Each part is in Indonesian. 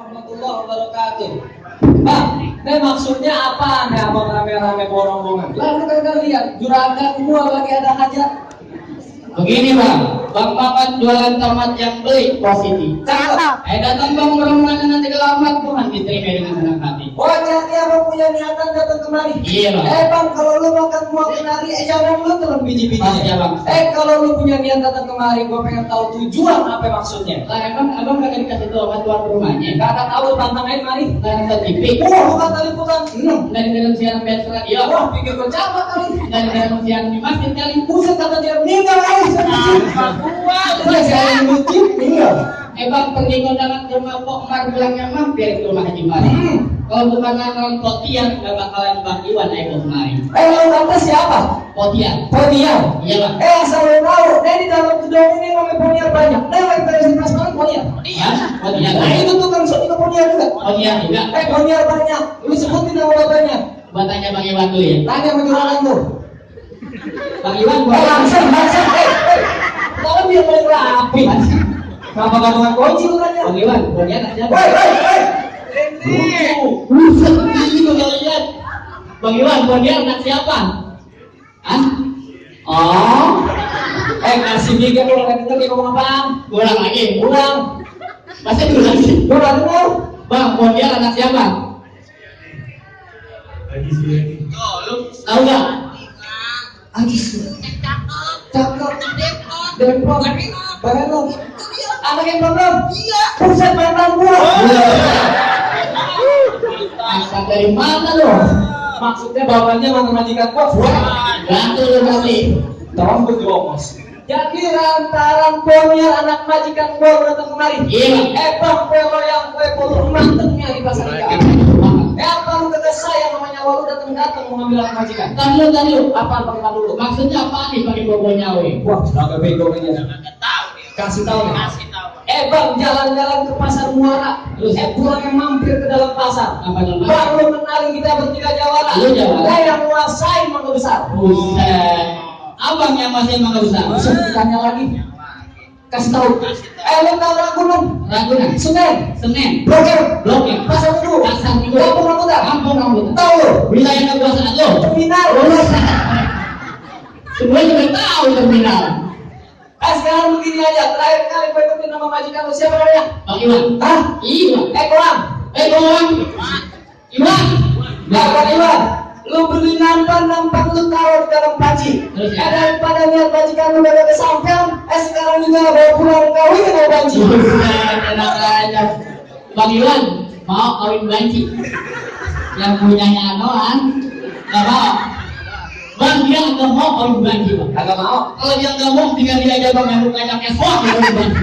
warahmatullahi wabarakatuh. Bang, ini maksudnya apa nih abang rame-rame borong-borongan? Lalu kagak lihat juragan gua lagi ada hajat. Begini bang, bang Mamat jualan tomat yang beli positif. Cakep. Datang bang rombongan nanti kelamat Tuhan diterima dengan senang hati. Oh jadi abang punya niatan datang kemari? Iya bang. Bang kalau lu makan buah kenari, jangan lu telan biji-biji. Iya bang. Kalau lu punya niat datang kemari, gua pengen tahu tujuan apa maksudnya. Lah emang abang gak dikasih tahu sama tuan rumahnya? Gak tahu pantangin mari. Gak ada TV. Bukan tali putan. Dari dalam siaran biasa radio. Wah, pikir gua capek kali. Dari dalam siaran di masjid kali. Buset kata dia meninggal kali. Udah saya lucu tinggal. Bang pergi kondangan ke rumah Pok Mar bilangnya mampir ke rumah Haji Mari. Kalau bukan orang Potian gak bakalan Bang Iwan Eko kemarin. Lo kata siapa? Potian. Potian. Iya bang. Asal lo tahu, di dalam gedung ini namanya Potian banyak. Yang beres banget Potian. Iya. Potian. Nah itu tukang sop juga Potian juga. Potian juga. Potian banyak. Lu sebutin nama bapaknya. Gua tanya Bang Iwan dulu ya. Tanya sama juragan tuh. Bang Iwan gua langsung. Kalau dia paling rapi. Kenapa gak dengan kunci lu tanya? Bang Iwan, Potian anak siapa? Woi. Buset ini gua gak lihat. Bang Iwan, Potian anak siapa? Hah? Oh. Kasih giga lu gak denger dia ngomong apaan? Ulang lagi. Ulang. Masa dulu lagi? Gua gak denger. Bang, Potian anak siapa? Tahu gak? Cakep. Depok. Bandung. Anak yang belum? Iya. Pusat mainan gua. Asal dari mana lo? Maksudnya bapaknya mana majikan gua? Gantu lo kali. Tolong berjomos. Jadi lantaran Potian anak majikan gua datang kemari. Iya. Bang, kue yang kue potong mantengnya di pasar ikan. Apa lu kata saya namanya walu datang mau ngambil anak majikan? Tadi lu. Apa dulu? Maksudnya apa nih pakai bobo nyawe? Wah, agak bego aja. Kasih tahu nih. Bang, jalan-jalan ke pasar Muara. Pulang yang mampir ke dalam pasar. Bang, lu kenalin kita bertiga Jawara. Lu Jawara. Saya yang nguasain Mangga Besar. Buset. Abang yang masih Mangga Besar. Buset, ditanya lagi. Kasih tahu. Lu tahu Ragunan? Ragunan. Senen. Blok M. Pasar Minggu. Kampung Rambutan. Tahu lu? Wilayah kekuasaan lu. Terminal. Semua juga tahu terminal. Sekarang begini aja, terakhir kali gue ikutin nama majikan lu siapa namanya? Bang Iwan. Hah? Iwan. Iwan. Bang Iwan. Lu beli nampak lu taruh di dalam panci. Daripada niat majikan lu gak kesampean, sekarang juga bawa pulang kawin ke panci. Enak aja. Bang Iwan mau kawin banci. Yang punyanya Anoan gak mau. Bang, dia nggak mau kawin banci, bang. Kagak mau. Kalau dia nggak mau, tinggal dia aja bang yang mukanya kesok ya kawin banci.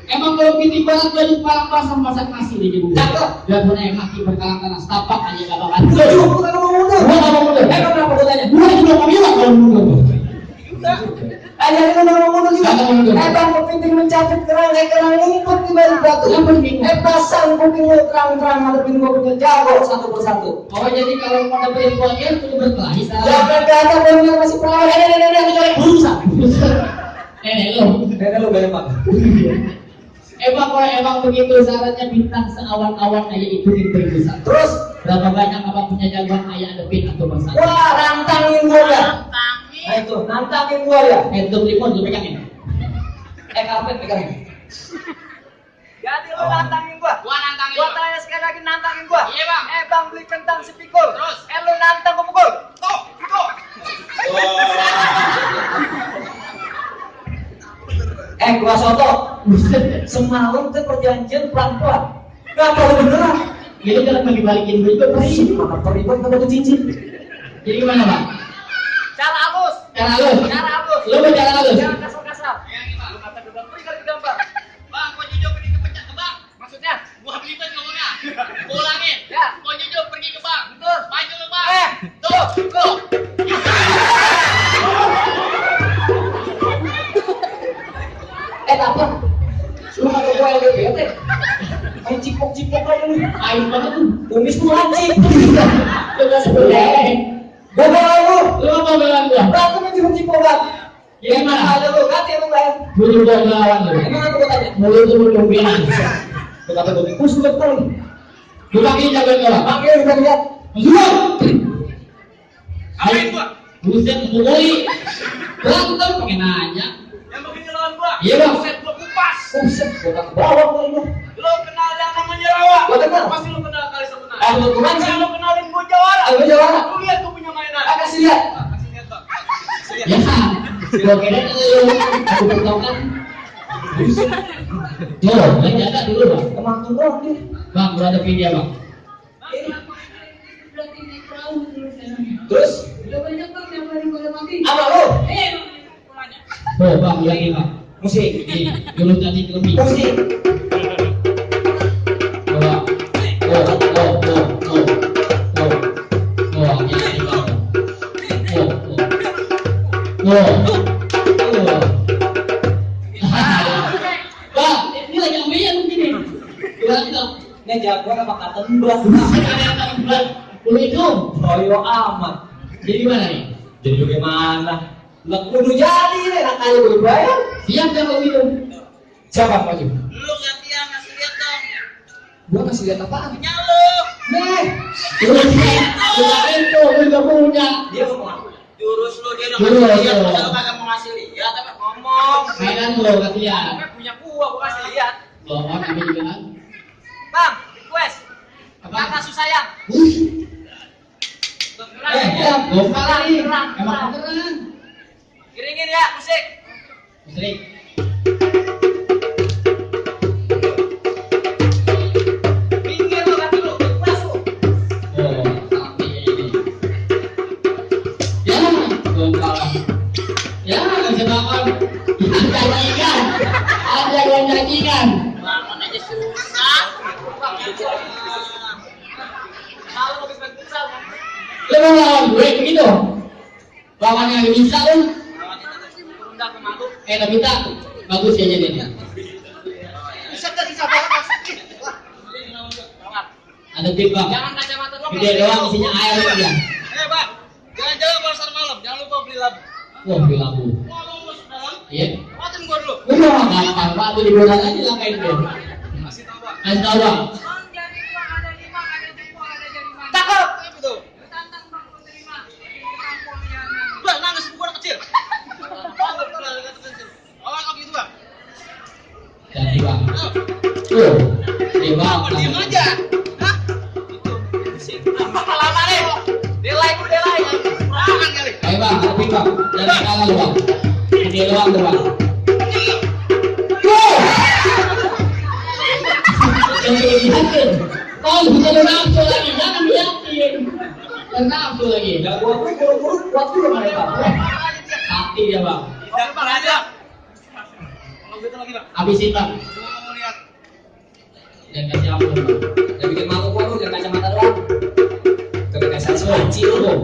Emang kalau kita banget baju parang pasang nasi di jebuk. Cakep. Dia punya yang kaki berkalang-kalang, setapak aja gak bakal. Lu bukan mau mundur. Gua nggak mau mundur. Kenapa gua tanya? Gua juga mau bilang kalau mundur. Jadi lu mau mundur juga. Kagak mau mundur. Bang, penting mencapit kerang ngumpet di balik batu. Yang penting. Pasang kuping lu terang-terang ngadepin gua punya jago satu persatu. Oh jadi kalau mau dapetin Potian kudu berkelahi sama. Jangan kata Potian masih perawan. Nenek aku cari berusaha. Nenek lu gak emang. Kalau emang begitu syaratnya bintang seawan-awan aja itu bisa. Terus berapa banyak abang punya jagoan ayah adepin atau bersama? wah, rantangin gua ya. Nah itu, nantangin gua ya. Itu telepon lu pegangin. Karpet pegangin. Jadi lu nantangin gua. Gua nantangin. Gua tanya sekali lagi nantangin gua. Iya bang. Bang beli kentang sepikul. Terus? Lu nantang gua pukul. Tuh. Gua soto. Semalam tuh perjanjian pelan-pelan. Gak mau beneran. Itu jangan bagi-balikin duit gua perih. Maka peribad gak ada cincin. Jadi gimana bang? Cara halus. Lu bicara halus. Jangan kasar-kasar. Lu kata gedang, pergi kali gedang. Bang, gua jujur pergi ke pecah ke bang. Maksudnya? Gua belikan ngomongnya. Gua ulangin. Ya. Gua jujur pergi ke bang. Betul. Maju lu bang. Tuh. Apa? Lu kata gua LGBT. Main cipok-cipok aja lu. Ayo banget tuh. Kumis tuh lancip. Lu gak sebelah. Gua bawa lu. Lu mau bilang gua? Berantem main cipok-cipok kan. Gimana? Ada lu, ganti lu kan. Gua juga ngelawan lu. Emang aku tanya? Mulut lu belum bilang. Kata gue kus betul. Lu pakai jaga orang. Pakai udah lihat. Semua. Apain gua? Buset pukuli. Berantem pakai nanya. Yang begini lawan gua. Iya, Bang. Set gua kupas. Buset, gue tak bawa kok ini. Lo kenal yang namanya Rawa? Gua kenal. Pasti lo kenal kali sebenarnya. Ah, lu kemarin sih. Kan lo kenalin gua Jawara. Aku Jawara. Lu lihat gua punya mainan. Ah, kasih lihat. Kasih lihat, Bang. Kasih lihat. Ya, gua kira lu aku bertokan. Tuh, yang jaga dulu bang. Emang tuh doang dia. Bang, berhadapin dia bang. Terus apa lu? Tuh, bang, lagi bang. Musik. Ini, dulu tadi lebih. Musik. Tuh, bang. Tuh, jadi bang. Bang, ini lagi ambil begini. Bilang dong. Ini jagoan apa kata mbak? Lu itu. Royo amat. Jadi gimana nih? Jadi bagaimana? Lah kudu jadi nih, nak kali gue bayar. Siap kan lu itu? Siapa maju? Lu gantian kasih lihat dong. Gua kasih lihat apaan? Punya lu. Nih, Lu itu, lu gak punya. dia ngomong. Jurus lu dia udah Jurus, ngasih lihat, jurus. padahal kagak mau ngasih lihat, tapi ngomong. Mainan lu kasih lihat. Tapi punya gua kasih lihat. Bawa kami juga kan. Bang, request. Apa? Kakak susayang. Gopal lagi. Emang keren. Kiringin ya musik. Musrik. Pinggir lu kaki lu, request lu. Oh, tapi ini. Ya, gopal. Ya, kasih makan. Janjikan. Ada yang janjikan. Bangun aja susah. Kalau habis main futsal, Bang. Lu mau lawan gue begitu? Lawan yang bisa lu? Undang ke malu. Tapi tak bagus ya jadinya. Bisa enggak bisa banget Mas? Ada tip bang. Jangan kacamata doang. Gede doang isinya air aja. Bang. Jangan pasar malam, jangan lupa beli labu. Wah, beli labu. Mau masuk dalam? Iya. Matiin gua dulu. Lu mau gampang pak, tuh di belakang aja langkain tuh. Kasih tahu, Bang. Kasih tau bang. Cakep. Apa tuh? Bang, nangis gua anak kecil. Oh, kok gitu, Bang? Jadi bang. Tuh, di bang. Apa diem aja? Hah? Apa lama nih? Delay gua delay. Makan kali. Ayo bang, tapi bang. Jangan kalah lu bang. Gede doang tuh bang. Tuh. Jangan dilihatin. Kau bisa nafsu lagi, jangan lihatin. Nafsu lagi. Ya gua tuh buru-buru kuat dulu mereka. Sakti dia bang. Jangan Bang aja. Kalau gitu lagi, Bang. Habisin bang. Gua mau lihat. Jangan kasih ampun bang. Jangan bikin malu gua lu, jangan kacamata doang. Kagak kayak saya suci lu.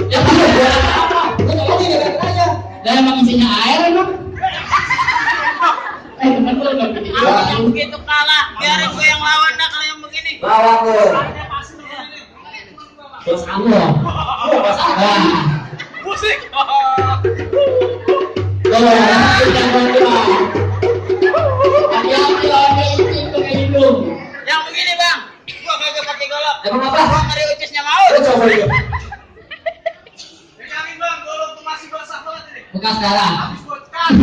Ya apa? Gua tolongin ya aja. Dan emang isinya air emang. Temen lu nggak begini. Yang begitu kalah, biarin gue yang lawan dah kalau yang begini. Lawan lu. Terus kamu loh. Wah. Musik. Kalau kita berdua. Hati-hati lawan itu kayak gitu. Yang begini, Bang. Gua kagak pakai golok. Emang apa? Gua ngeri ucisnya mau. Lu coba itu. Pegangin, Bang, golok tuh masih basah banget ini. Bekas darah. Habis buat kan.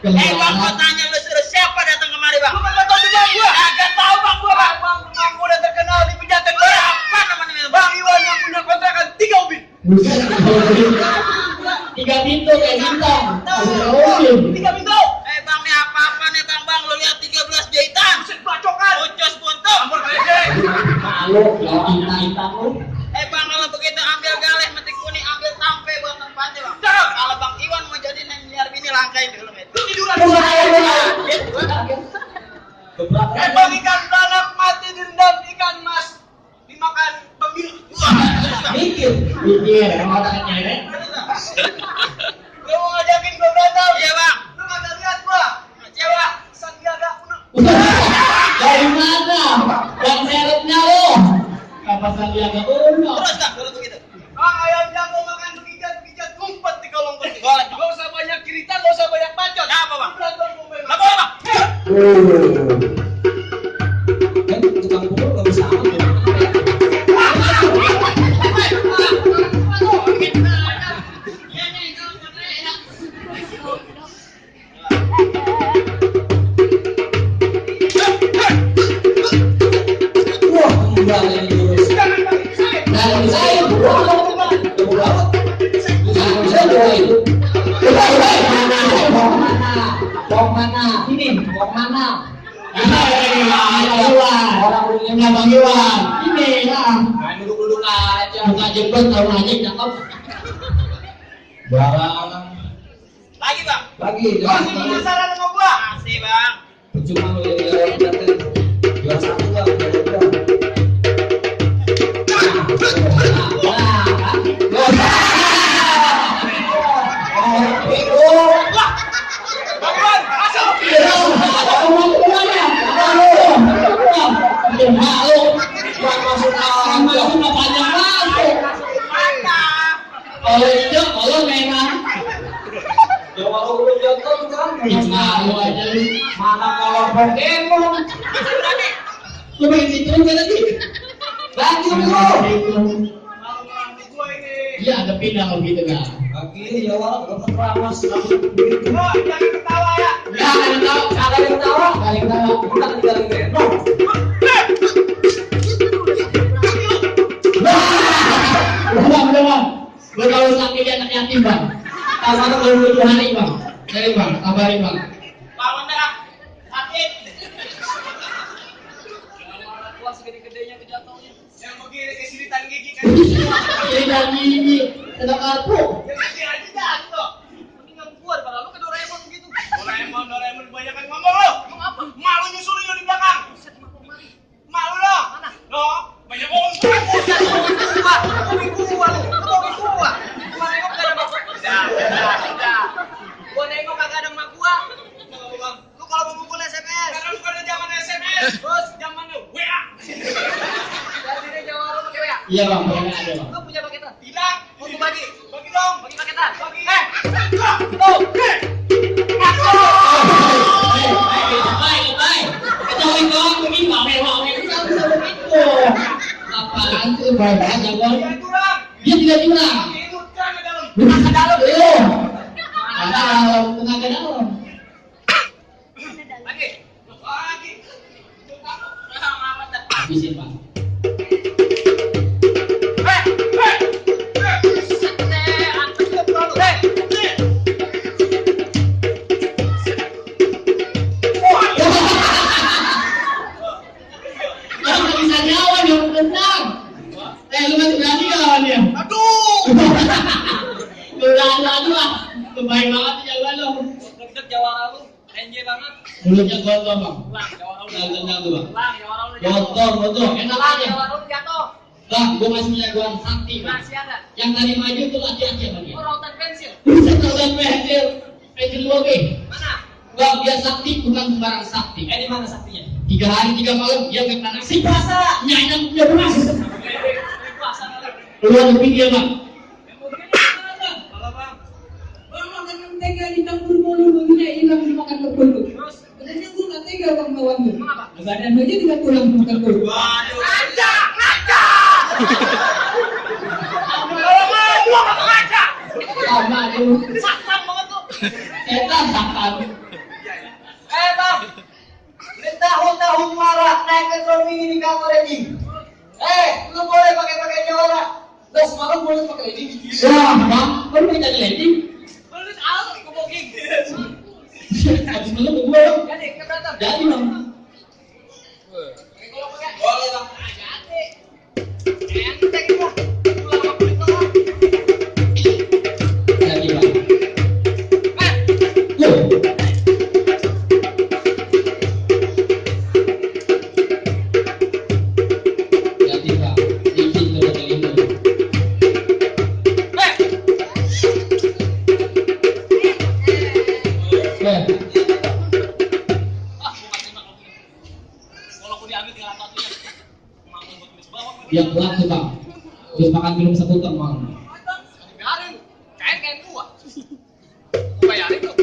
Bang, gua tanya lu suruh siapa datang kemari, Bang? Lu enggak tahu juga gua. Kagak tahu, Bang, gua, Bang. Bang, gua udah terkenal di Pejaten. Apa namanya, Bang Iwan yang punya kontrakan 3 ubin. Buset. 3 pintu kayak bintang. Tahu. 3 pintu. Bang, nih apa-apa nih, Bang. Lu lihat 13 jahitan. Buset, bacokan. Ucus buntu. Ampun, Pak. Malu kalau bintang lu. Bang, kalau begitu ambil galeh, metik kuning, ambil tampe buat tempatnya, Bang. Kalau Bang Iwan mau jadi miliar bini, langkain dulu, Met. Lu tiduran. Bang, ikan beranak mati direndam, ikan mas dimakan pembil. Mikir. Pikir, emang otaknya nyeret. Lu mau ngajakin gua berantem? Iya, Bang. Lu kagak lihat gua. Kecewa. Sandiaga kuno. Dari mana? Yang seretnya lo. Kapasan dia nggak uno. Terus dah kalau begitu. Bang, ayam jago makan bekijat ngumpet di kolong kursi. Gak usah banyak cerita, gak usah banyak bacot. Apa, Bang? Berantem gua main. Apa, Bang? Kan tukang pukul nggak bisa aman. Wah, kembali yang lurus. Nah, saya mau mana? Ini mau mana? Orang punya Bang Iwan. Ini lah. Main duduk-duduk aja. Buka jemput tahun aja cakep. Barang. Lagi bang. Lagi. Masih penasaran sama gua? Masih bang. Percuma lu jadi orang datang. Juara satu bang. Mana kalau Pokemon? Coba isi turun kan lagi. Lanjut bro. Iya ada pindah gitu kan. Lagi ya walaupun keramas. Oh, jangan ketawa ya. Ya, ada yang tahu. Kita tinggalin Reno. Bang. Gue kalau sakit anak yatim bang. Sama baru 7 hari bang. Dari bang, kabarin bang. Lawan dah. Sakit. Gua segede-gedenya kejatuhnya. Yang begini kayak siritan gigi kan. Ini dari ini, sedang kartu. Yang gigi aja jatuh. Mendingan gua daripada lu ke Doraemon begitu. Doraemon banyakan ngomong lu. Ngomong apa? Mak lu nyusulin lu di belakang. Mak lu lo. Mana? Lo, banyak ngomong. Gua nengok kagak ada emak gua. Lu kalau mau mukul SMS. Karena bukan zaman SMS. Terus zaman WA. Jadi Jawa lu pakai WA. Iya bang, banyak ada bang. Lu punya paketan? Tidak. Mau gua bagi. Bagi dong. Bagi paketan. Bagi. Tuh. Baik. Ketahui kawan begini mewah. Apaan tuh baik aja bang? Dia curang. Dia tidak curang. Itu curang ke dalam. Ke dalam. Belum. Dalam, tengah ke dalam. Lagi. Lagi. Habisin bang. Jangan bisa nyawa dia tendang. Lu masih berani kawan ya? Aduh. Lu lagi lah. Kebaik banget ya jalan lu. Deg-deg jawara lu. NJ banget. Mulutnya kotor bang. Lang, jawara lu. Tendang tuh bang. Lang, jawara lu jatuh. Kotor. Enak Lang, aja. jawara lu jatuh. Bang, gua masih punya jagoan sakti bang. Masih ada. Yang tadi maju tuh laki-laki bang ya. Oh, rautan pensil. Bisa tahu pensil. Pensil oke. Mana? Bang, dia sakti bukan sembarang sakti. Di mana saktinya? 3 hari 3 malam dia nggak pernah nasi. Puasa. Nyanyi punya beras. Puasa. Lu ada video bang. Halo bang. Bang, makan mentega dicampur mulu begini hilang dimakan kebulu. Terus? Sebenarnya gue nggak tega bang lawannya. Kenapa? Badan aja tidak tulang dimakan kebulu. Waduh. Ngaca. Kalau mau gua nggak ngaca. Sama tuh. Saktan banget tuh. Setan saktan. Bang. Ini tahun-tahun marah naik ke ekonomi ini kantor ini. Lu boleh pakai jawara. Lu semalam boleh pakai ini. Wah, bang, lu minta landing. Lu tahu keboking. Habis malam ke gua dong. Jadi keberatan. Jadi bang. Kalau pakai Boleh bang. jadi. Enteng itu. Pulang sama kulit telur. Jadi bang. Loh. Jadi bang. Izin lu ke ini. Walaupun diambil tinggal satunya. Mampu buat tulis bawah. Dia kuat tuh bang. Terus makan minum sebutan bang. Biarin. Kain gua. Gua bayarin tuh.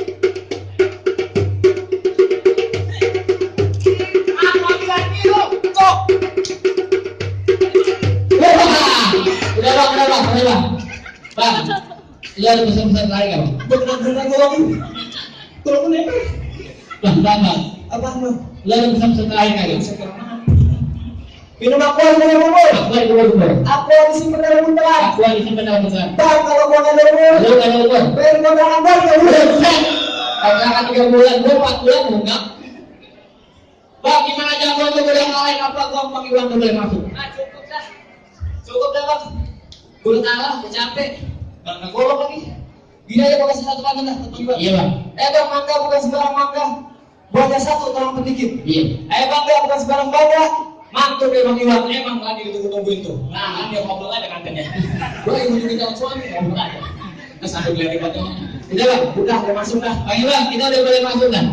Bang, lu ada pesan-pesan lain nggak, Bang? Benar-benar gua tolong nih. Bang. Apa lu? Lu ada pesan-pesan lain nggak, Bang? Minum aqua di dalam umur. Aqua disimpan dalam buntelan. Aku lagi simpen dalam pesan. Bang, kalau gua nggak ada umur, Lu nggak ada umur. bayar kontrakan gua 3 bulan. Kontrakan 3 bulan, gua 4 bulan enggak. Bang, gimana aja gua tuh boleh ngalahin apa gua pakai uang tuh boleh masuk. Cukup dah. Cukup dah, Bang. Gua udah kalah, udah capek. Bang, nggak golok lagi. Gini aja gua kasih 1 kangen dah, satu juga. Iya, Bang. Bang, mangga bukan sembarang mangga. Buatnya 1, tolong sedikit. Iya. Bang, bukan sembarang bangga. Mantul deh Bang Iwan, emang lagi ditunggu-tungguin tuh. Nah, kan dia ngobrol aja kantennya. Gue lagi nungguin calon suami, ngobrol aja. Terus sambil beli ribetnya. Udah, Bang. Udah masuk dah. Bang Iwan, kita udah boleh masuk dah.